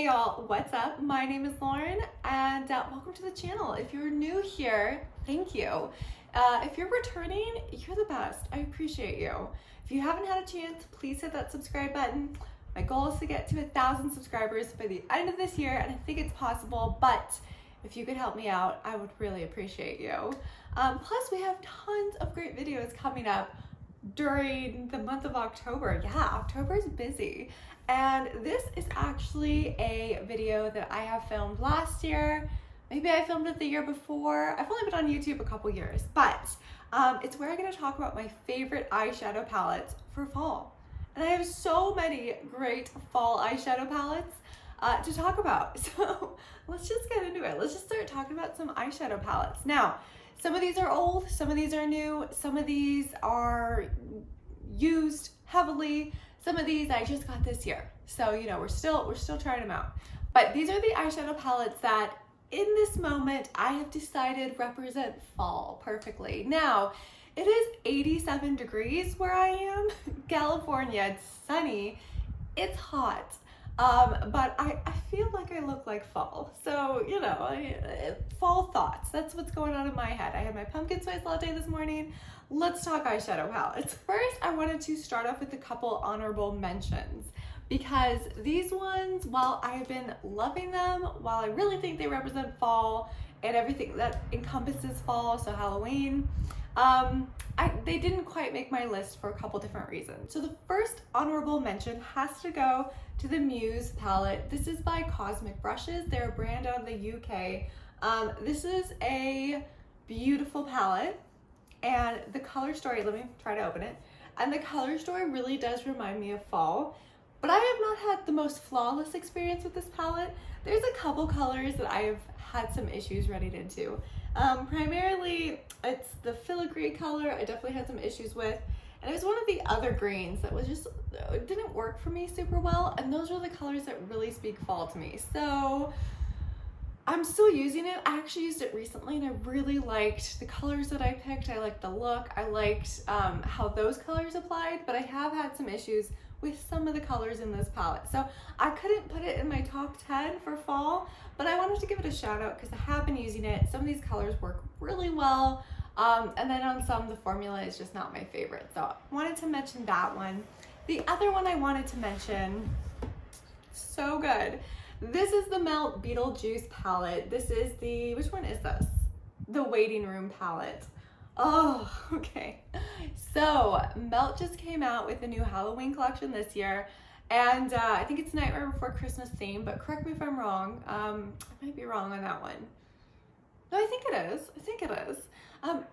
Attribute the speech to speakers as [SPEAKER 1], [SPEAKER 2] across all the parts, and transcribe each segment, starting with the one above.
[SPEAKER 1] Hey y'all, what's up? My name is Lauren and welcome to the channel. If you're new here, thank you. If you're returning, you're the best. I appreciate you. If you haven't had a chance, please hit that subscribe button. My goal is to get to 1,000 subscribers by the end of this year, and I think it's possible, but if you could help me out, I would really appreciate you. Plus, we have tons of great videos coming up during the month of October. Yeah, October is busy. And this is actually a video that I have filmed last year. Maybe I filmed it the year before. I've only been on YouTube a couple years, but it's where I'm gonna talk about my favorite eyeshadow palettes for fall. And I have so many great fall eyeshadow palettes to talk about. So let's just get into it. Let's just start talking about some eyeshadow palettes. Now, some of these are old, some of these are new, some of these are used heavily. Some of these I just got this year. So, you know, we're still trying them out. But these are the eyeshadow palettes that in this moment I have decided represent fall perfectly. Now, it is 87 degrees where I am, California. It's sunny, it's hot. But I feel like I look like fall. So, you know, fall thoughts. That's what's going on in my head. I had my pumpkin spice latte this morning. Let's talk eyeshadow palettes. First, I wanted to start off with a couple honorable mentions because these ones, while I have been loving them, while I really think they represent fall and everything that encompasses fall, so Halloween, they didn't quite make my list for a couple different reasons. So the first honorable mention has to go to the Muse palette. This is by Cosmic Brushes. They're a brand out of the UK. This is a beautiful palette, and the color story, let me try to open it. And the color story really does remind me of fall, but I have not had the most flawless experience with this palette. There's a couple colors that I've had some issues running into. Primarily, it's the filigree color I definitely had some issues with, and it was one of the other greens that was just, it didn't work for me super well, and those are the colors that really speak fall to me. So I'm still using it. I actually used it recently and I really liked the colors that I picked. I liked the look. I liked how those colors applied, but I have had some issues with some of the colors in this palette. So I couldn't put it in my top 10 for fall, but I wanted to give it a shout out because I have been using it. Some of these colors work really well. And then on some, the formula is just not my favorite. So I wanted to mention that one. The other one I wanted to mention, so good. This is the Melt Beetlejuice palette. This is the, which one is this? The Waiting Room palette. Oh, okay. So Melt just came out with a new Halloween collection this year, and I think it's Nightmare Before Christmas theme, but correct me if I'm wrong. I might be wrong on that one. No, I think it is. I think it is.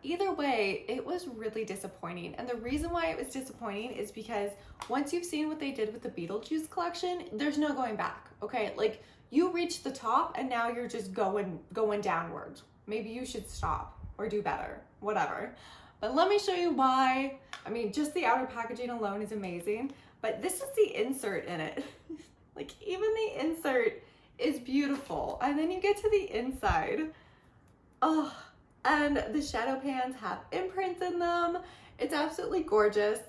[SPEAKER 1] Either way, it was really disappointing. And the reason why it was disappointing is because once you've seen what they did with the Beetlejuice collection, there's no going back, okay? Like, you reached the top and now you're just going downwards. Maybe you should stop or do better, whatever. But let me show you why. I mean, just the outer packaging alone is amazing, but this is the insert in it. Like, even the insert is beautiful. And then you get to the inside. Oh, and the shadow pans have imprints in them. It's absolutely gorgeous.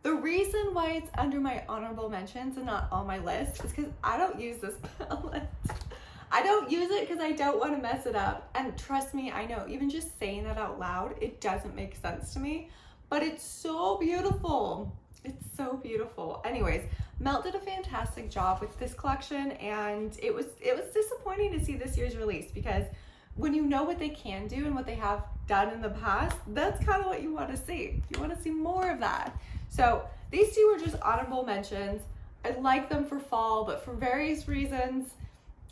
[SPEAKER 1] The reason why it's under my honorable mentions and not on my list is because I don't use this palette. I don't use it because I don't want to mess it up. And trust me, I know, even just saying that out loud, it doesn't make sense to me, but it's so beautiful. It's so beautiful. Anyways, Melt did a fantastic job with this collection, and it was disappointing to see this year's release because when you know what they can do and what they have done in the past, that's kind of what you want to see. You want to see more of that. So these two are just honorable mentions. I like them for fall, but for various reasons,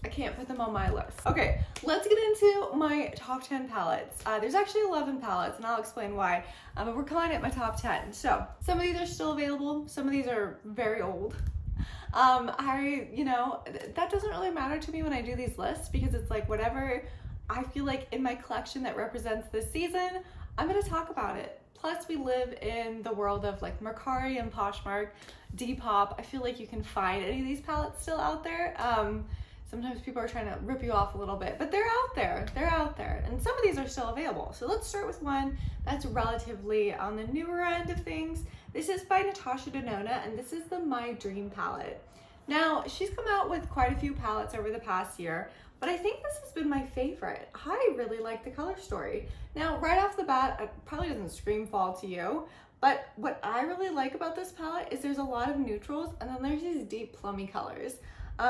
[SPEAKER 1] I can't put them on my list. Okay, let's get into my top 10 palettes. There's actually 11 palettes, and I'll explain why, but we're calling it my top 10. So some of these are still available. Some of these are very old. You know, that doesn't really matter to me when I do these lists because it's like whatever I feel like in my collection that represents this season, I'm gonna talk about it. Plus, we live in the world of like Mercari and Poshmark, Depop. I feel like you can find any of these palettes still out there. Sometimes people are trying to rip you off a little bit, but they're out there. They're out there, and some of these are still available. So let's start with one that's relatively on the newer end of things. This is by Natasha Denona, and this is the My Dream palette. Now, she's come out with quite a few palettes over the past year, but I think this has been my favorite. I really like the color story. Now, right off the bat, it probably doesn't scream fall to you, but what I really like about this palette is there's a lot of neutrals, and then there's these deep plummy colors.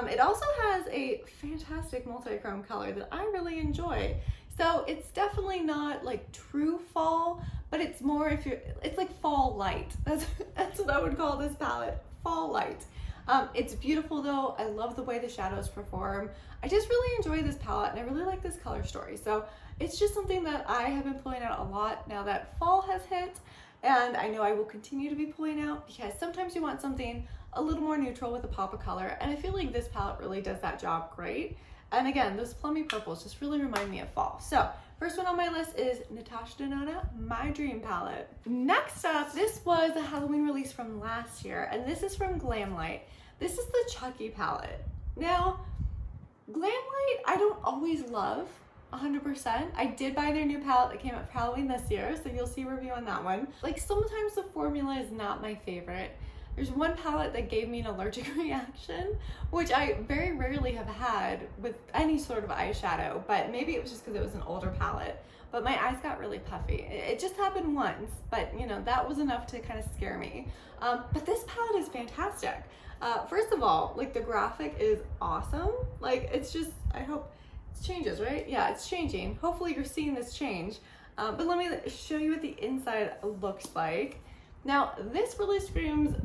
[SPEAKER 1] It also has a fantastic multi-chrome color that I really enjoy. So it's definitely not like true fall, but it's more it's like fall light. That's what I would call this palette, fall light. It's beautiful though. I love the way the shadows perform. I just really enjoy this palette and I really like this color story. So it's just something that I have been pulling out a lot now that fall has hit, and I know I will continue to be pulling out because sometimes you want something a little more neutral with a pop of color, and I feel like this palette really does that job great. And again, those plummy purples just really remind me of fall. So first one on my list is Natasha Denona, My Dream Palette. Next up, this was a Halloween release from last year, and this is from Glamlight. This is the Chucky palette. Now, Glamlight, I don't always love 100%. I did buy their new palette that came out for Halloween this year, so you'll see a review on that one. Like, sometimes the formula is not my favorite. There's one palette that gave me an allergic reaction, which I very rarely have had with any sort of eyeshadow, but maybe it was just because it was an older palette. But my eyes got really puffy. It just happened once, but you know, that was enough to kind of scare me. But this palette is fantastic. First of all, like the graphic is awesome. Like it's just, I hope it changes, right? Yeah, it's changing. Hopefully you're seeing this change. But let me show you what the inside looks like. Now, this really screams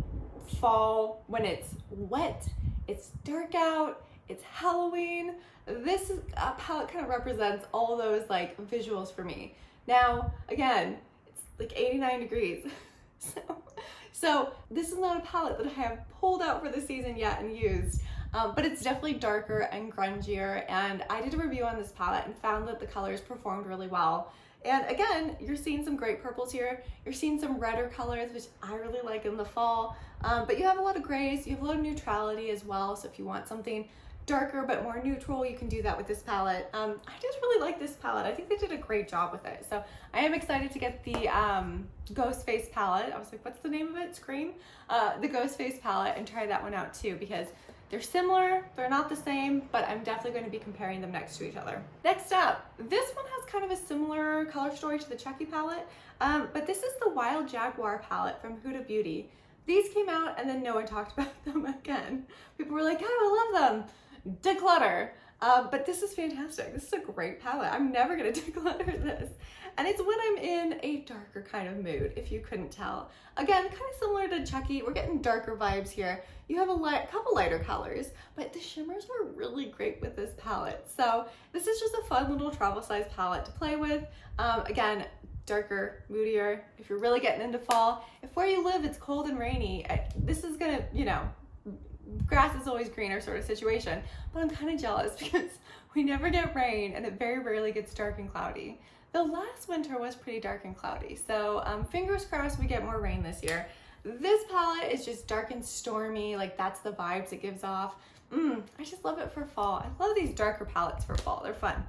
[SPEAKER 1] fall when it's wet, it's dark out, it's Halloween. This palette kind of represents all those like visuals for me. Now, again, it's like 89 degrees. So this is not a palette that I have pulled out for the season yet and used, but it's definitely darker and grungier. And I did a review on this palette and found that the colors performed really well. And again, you're seeing some great purples here. You're seeing some redder colors, which I really like in the fall. But you have a lot of grays, you have a lot of neutrality as well. So if you want something darker but more neutral, you can do that with this palette. I just really like this palette. I think they did a great job with it. So I am excited to get the Ghost Face palette. I was like, what's the name of it? Scream? The Ghost Face palette, and try that one out too, because they're similar, they're not the same, but I'm definitely going to be comparing them next to each other. Next up, this one has kind of a similar color story to the Chucky palette, but this is the Wild Jaguar palette from Huda Beauty. These came out and then no one talked about them again. People were like, oh, I love them. Declutter. But this is fantastic. This is a great palette. I'm never going to declutter this. And it's when I'm in a darker kind of mood, if you couldn't tell. Again, kind of similar to Chucky, we're getting darker vibes here. You have a couple lighter colors, but the shimmers were really great with this palette. So this is just a fun little travel size palette to play with. Again, darker, moodier. If you're really getting into fall, if where you live it's cold and rainy, this is gonna, you know, grass is always greener sort of situation. But I'm kind of jealous because we never get rain and it very rarely gets dark and cloudy. The last winter was pretty dark and cloudy, so fingers crossed we get more rain this year. This palette is just dark and stormy, like that's the vibes it gives off. I just love it for fall. I love these darker palettes for fall, they're fun.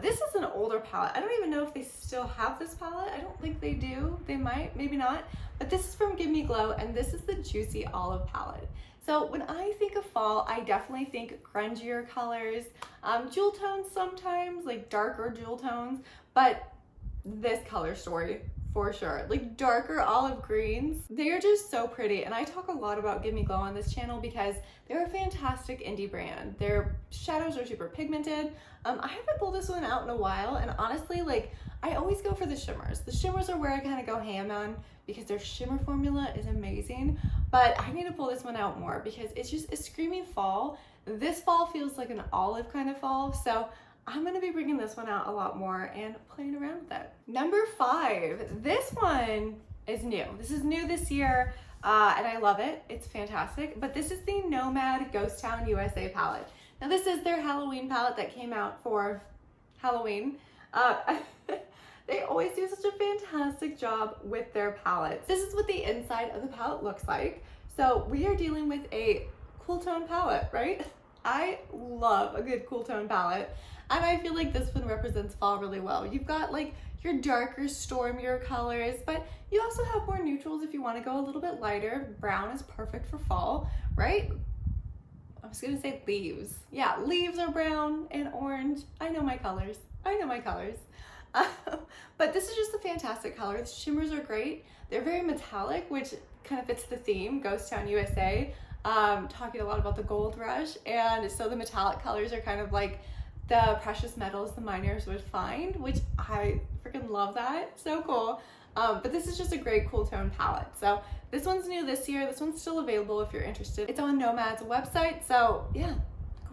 [SPEAKER 1] This is an older palette. I don't even know if they still have this palette. I don't think they do. They might, maybe not. But this is from Give Me Glow, and this is the Juicy Olive palette. So when I think of fall, I definitely think grungier colors, jewel tones sometimes, like darker jewel tones, but this color story for sure. Like darker olive greens, they are just so pretty. And I talk a lot about Give Me Glow on this channel because they're a fantastic indie brand. Their shadows are super pigmented. I haven't pulled this one out in a while, and honestly, like I always go for the shimmers. The shimmers are where I kind of go ham on because their shimmer formula is amazing, but I need to pull this one out more because it's just a screaming fall. This fall feels like an olive kind of fall, so I'm gonna be bringing this one out a lot more and playing around with it. Number 5, this one is new. This is new this year, and I love it. It's fantastic, but this is the Nomad Ghost Town USA palette. Now this is their Halloween palette that came out for Halloween. They always do such a fantastic job with their palettes. This is what the inside of the palette looks like. So we are dealing with a cool tone palette, right? I love a good cool tone palette. And I feel like this one represents fall really well. You've got like your darker, stormier colors, but you also have more neutrals if you want to go a little bit lighter. Brown is perfect for fall, right? I was gonna say leaves. Yeah, leaves are brown and orange. I know my colors. I know my colors. But this is just a fantastic color. The shimmers are great. They're very metallic, which kind of fits the theme, Ghost Town USA. Talking a lot about the gold rush, and so the metallic colors are kind of like the precious metals the miners would find, which I freaking love that. So cool. But this is just a great cool tone palette. So this one's new this year. This one's still available if you're interested. It's on Nomad's website. So yeah,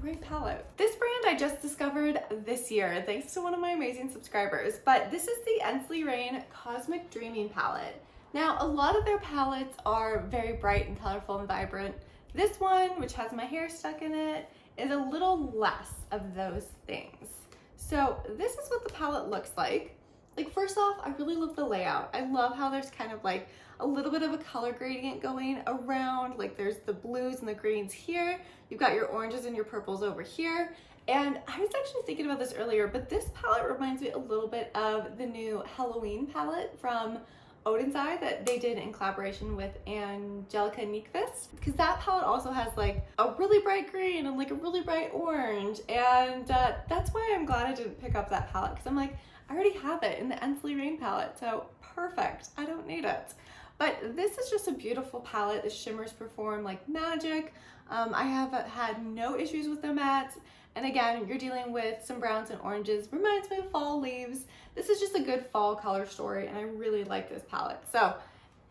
[SPEAKER 1] great palette. This brand I just discovered this year thanks to one of my amazing subscribers, but this is the Enly Rain Cosmic Dreaming palette. Now, a lot of their palettes are very bright and colorful and vibrant. This one, which has my hair stuck in it, is a little less of those things. So this is what the palette looks like. Like, first off, I really love the layout. I love how there's kind of like a little bit of a color gradient going around. Like, there's the blues and the greens here. You've got your oranges and your purples over here. And I was actually thinking about this earlier, but this palette reminds me a little bit of the new Halloween palette from Oden's Eye that they did in collaboration with Angelica Nyqvist, because that palette also has like a really bright green and like a really bright orange, and that's why I'm glad I didn't pick up that palette, because I'm like, I already have it in the Enly Rain palette, so perfect, I don't need it. But this is just a beautiful palette. The shimmers perform like magic. I have had no issues with the mattes. And again, you're dealing with some browns and oranges. Reminds me of fall leaves. This is just a good fall color story, and I really like this palette. So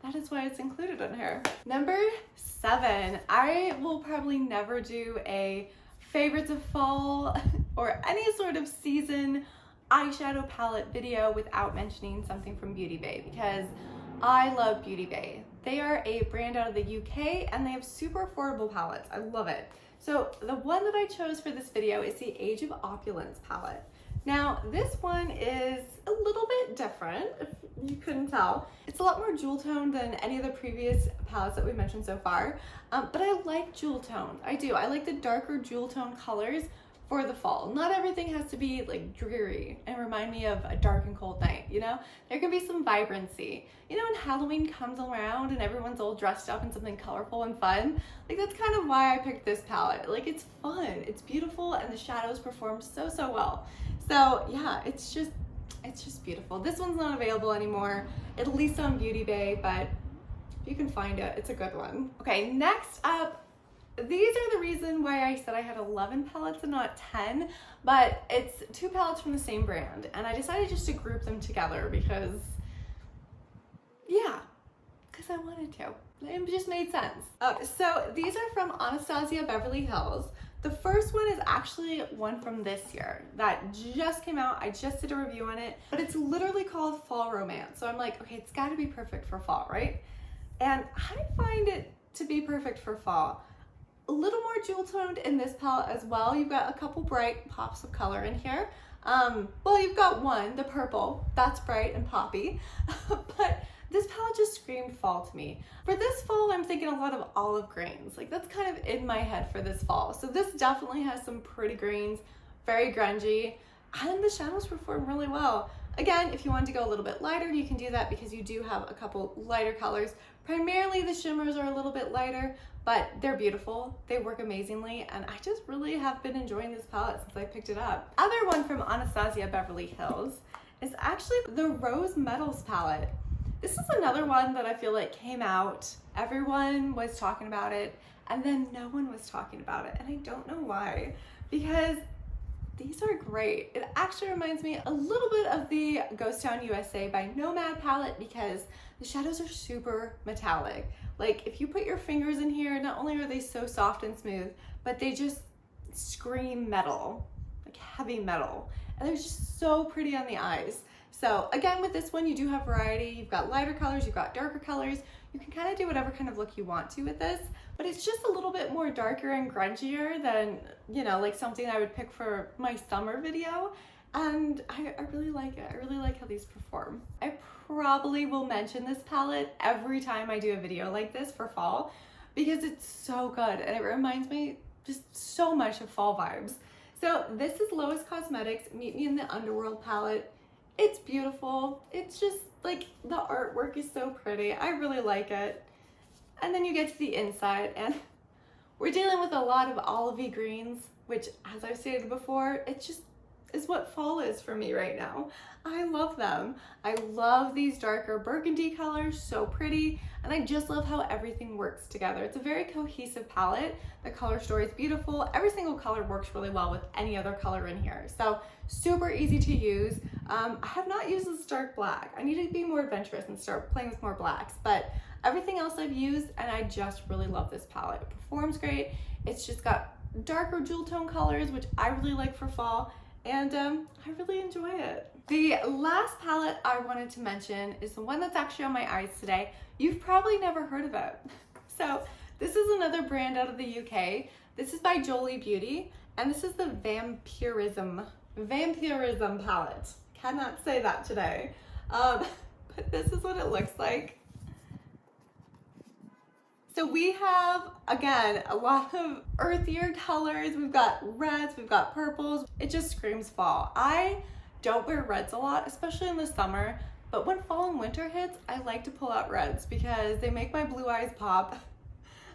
[SPEAKER 1] that is why it's included in here. Number 7, I will probably never do a favorites of fall or any sort of season eyeshadow palette video without mentioning something from Beauty Bay, because I love Beauty Bay. They are a brand out of the UK, and they have super affordable palettes. I love it. So the one that I chose for this video is the Age of Opulence palette. Now, this one is a little bit different, if you couldn't tell. It's a lot more jewel toned than any of the previous palettes that we mentioned so far, but I like jewel tones. I do. I like the darker jewel tone colors for the fall. Not everything has to be like dreary and remind me of a dark and cold night, you know? There can be some vibrancy. You know, when Halloween comes around and everyone's all dressed up in something colorful and fun, like that's kind of why I picked this palette. Like, it's fun, it's beautiful, and the shadows perform so well. So yeah, it's just beautiful. This one's not available anymore, at least on Beauty Bay, but if you can find it, it's a good one. Okay, next up, these are the reason why I said I had 11 palettes and not 10, but it's 2 palettes from the same brand, and I decided just to group them together because, yeah, because I wanted to. It just made sense. So these are from Anastasia Beverly Hills. The first one is actually one from this year that just came out. I just did a review on it, but it's literally called Fall Romance. So I'm like, okay, it's gotta be perfect for fall, right? And I find it to be perfect for fall. A little more jewel toned in this palette as well. You've got a couple bright pops of color in here. Well, you've got one, the purple, that's bright and poppy, but this palette just screamed fall to me. For this fall, I'm thinking a lot of olive greens. Like, that's kind of in my head for this fall. So this definitely has some pretty greens, very grungy, and the shadows perform really well. Again, if you want to go a little bit lighter, you can do that because you do have a couple lighter colors. Primarily the shimmers are a little bit lighter, but they're beautiful. They work amazingly, and I just really have been enjoying this palette since I picked it up. Other one from Anastasia Beverly Hills is actually the Rose Metals palette. This is another one that I feel like came out, everyone was talking about it, and then no one was talking about it, and I don't know why, because these are great. It actually reminds me a little bit of the Ghost Town USA by Nomad palette because the shadows are super metallic. Like, if you put your fingers in here, not only are they so soft and smooth, but they just scream metal, like heavy metal. And they're just so pretty on the eyes. So again, with this one, you do have variety. You've got lighter colors, you've got darker colors. You can kind of do whatever kind of look you want to with this, but it's just a little bit more darker and grungier than, you know, like something I would pick for my summer video. And I really like it. I really like how these perform. I probably will mention this palette every time I do a video like this for fall because it's so good and it reminds me just so much of fall vibes. So this is Lois Cosmetics Meet Me in the Underworld palette. It's beautiful. It's just like the artwork is so pretty. I really like it. And then you get to the inside and We're dealing with a lot of olivey greens, which, as I've stated before, it just is what fall is for me right now. I love them. I love these darker burgundy colors, so pretty, and I just love how everything works together. It's a very cohesive palette. The color story is beautiful. Every single color works really well with any other color in here. So super easy to use. I have not used this dark black. I need to be more adventurous and start playing with more blacks, but everything else I've used, and I just really love this palette. It performs great. It's just got darker jewel tone colors, which I really like for fall, and I really enjoy it. The last palette I wanted to mention is the one that's actually on my eyes today. You've probably never heard of it. So this is another brand out of the UK. This is by Jolie Beauty, and this is the Vampirism palette. Cannot say that today. But this is what it looks like. So we have, again, a lot of earthier colors. We've got reds, we've got purples. It just screams fall. I don't wear reds a lot, especially in the summer, but when fall and winter hits, I like to pull out reds because they make my blue eyes pop.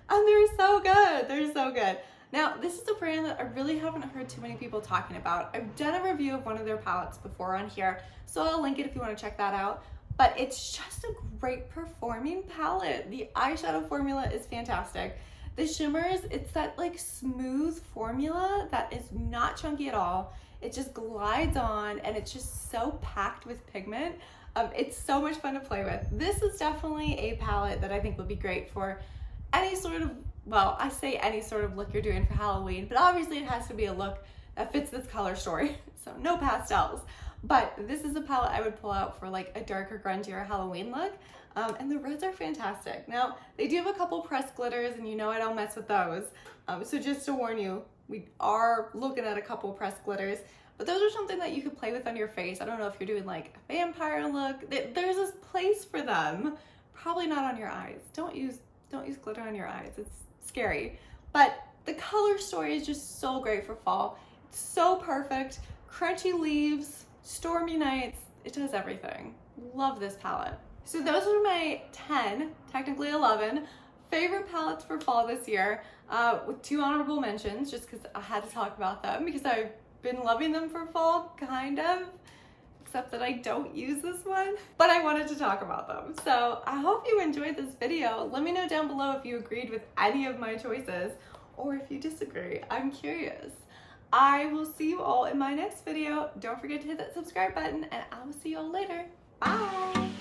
[SPEAKER 1] And they're so good, they're so good. Now, this is a brand that I really haven't heard too many people talking about. I've done a review of one of their palettes before on here, so I'll link it if you want to check that out. But it's just a great performing palette. The eyeshadow formula is fantastic. The shimmers, it's that like smooth formula that is not chunky at all. It just glides on and it's just so packed with pigment. It's so much fun to play with. This is definitely a palette that I think would be great for any sort of, well, I say any sort of look you're doing for Halloween, but obviously it has to be a look that fits this color story. So no pastels. But this is a palette I would pull out for like a darker, grungier Halloween look. And the reds are fantastic. Now, they do have a couple pressed glitters, and you know I don't mess with those. So just to warn you, we are looking at a couple pressed glitters, but those are something that you could play with on your face. I don't know if you're doing like a vampire look. There's this place for them. Probably not on your eyes. Don't use glitter on your eyes. It's scary. But the color story is just so great for fall. It's so perfect. Crunchy leaves, stormy nights, it does everything. Love this palette. So those are my 10, technically 11, favorite palettes for fall this year, with 2 honorable mentions, just because I had to talk about them, because I've been loving them for fall, kind of, except that I don't use this one, but I wanted to talk about them. So I hope you enjoyed this video. Let me know down below if you agreed with any of my choices, or if you disagree. I'm curious. I will see you all in my next video. Don't forget to hit that subscribe button, and I will see you all later. Bye!